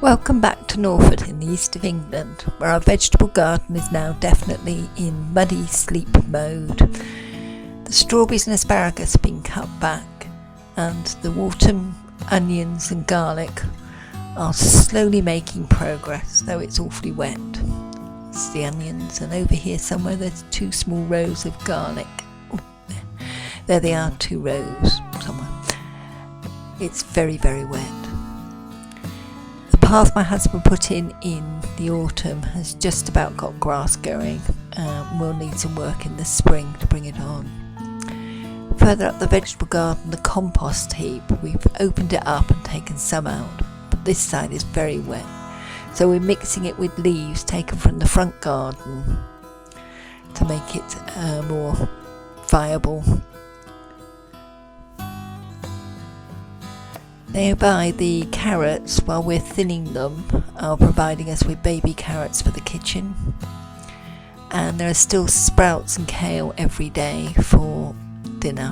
Welcome back to Norfolk in the east of England, where our vegetable garden is now definitely in muddy sleep mode. The strawberries and asparagus have been cut back, and the autumn onions and garlic are slowly making progress, though it's awfully wet. It's the onions, and over here somewhere there's 2 small rows of garlic. Oh, there they are, 2 rows somewhere. It's very, very wet. The path my husband put in the autumn has just about got grass going. We'll need some work in the spring to bring it on. Further up the vegetable garden, the compost heap, we've opened it up and taken some out, but this side is very wet, so we're mixing it with leaves taken from the front garden to make it more viable. Nearby, the carrots, while we're thinning them, are providing us with baby carrots for the kitchen, and there are still sprouts and kale every day for dinner.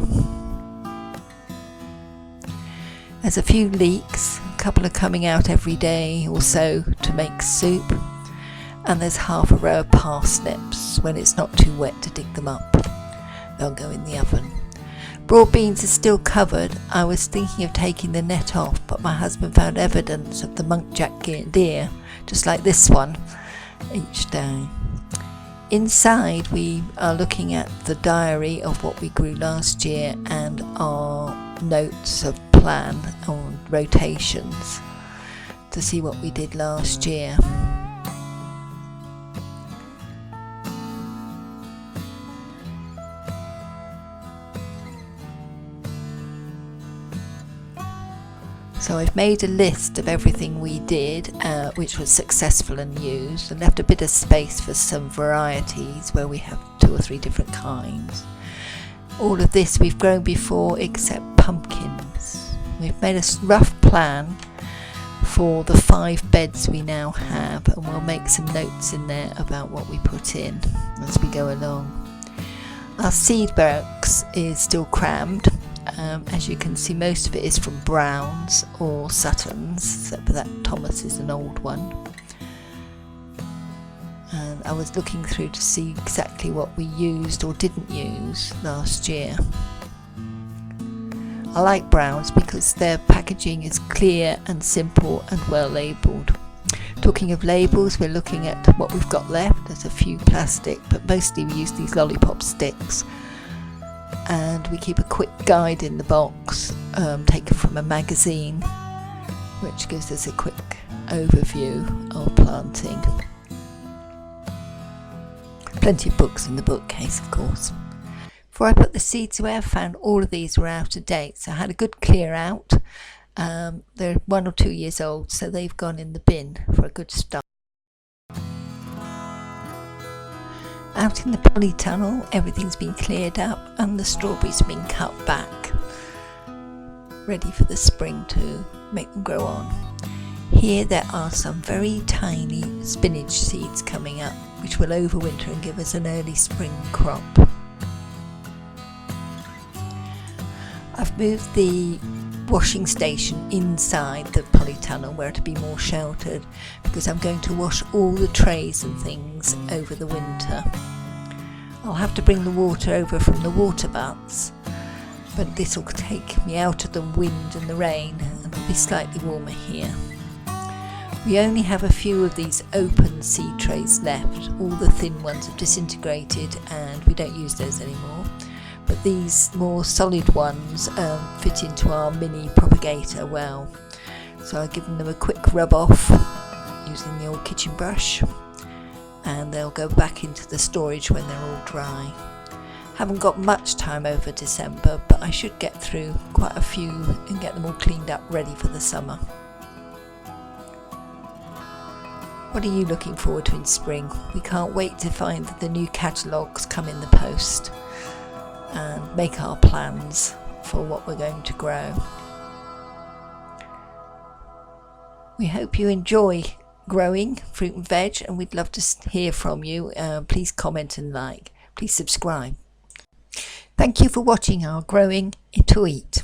There's a few leeks, a couple are coming out every day or so to make soup, and there's half a row of parsnips. When it's not too wet to dig them up, they'll go in the oven. Broad beans are still covered. I was thinking of taking the net off, but my husband found evidence of the muntjac deer, just like this one, each day. Inside, we are looking at the diary of what we grew last year and our notes of plan on rotations to see what we did last year. So I've made a list of everything we did, which was successful and used, and left a bit of space for some varieties where we have 2 or 3 different kinds. All of this we've grown before except pumpkins. We've made a rough plan for the 5 beds we now have, and we'll make some notes in there about what we put in as we go along. Our seed box is still crammed. As you can see, most of it is from Browns or Suttons, except for that Thomas is an old one. And I was looking through to see exactly what we used or didn't use last year. I like Browns because their packaging is clear and simple and well labelled. Talking of labels, we're looking at what we've got left. There's a few plastic, but mostly we use these lollipop sticks. And we keep a quick guide in the box, taken from a magazine, which gives us a quick overview of planting. Plenty of books in the bookcase, of course. Before I put the seeds away, I found all of these were out of date, so I had a good clear out. They're 1 or 2 years old, so they've gone in the bin for a good start. Out in the polytunnel, everything's been cleared up and the strawberries have been cut back, ready for the spring to make them grow on. Here there are some very tiny spinach seeds coming up, which will overwinter and give us an early spring crop. I've moved the washing station inside the polytunnel where it'll be more sheltered, because I'm going to wash all the trays and things over the winter. I'll have to bring the water over from the water butts, but this will take me out of the wind and the rain, and it'll be slightly warmer here. We only have a few of these open seed trays left. All the thin ones have disintegrated and we don't use those anymore. But these more solid ones fit into our mini propagator well. So I've given them a quick rub off using the old kitchen brush, and they'll go back into the storage when they're all dry. Haven't got much time over December, but I should get through quite a few and get them all cleaned up ready for the summer. What are you looking forward to in spring? We can't wait to find that the new catalogues come in the post and make our plans for what we're going to grow. We hope you enjoy growing fruit and veg, and we'd love to hear from you. Please comment and like. Please subscribe. Thank you for watching our Growing to Eat.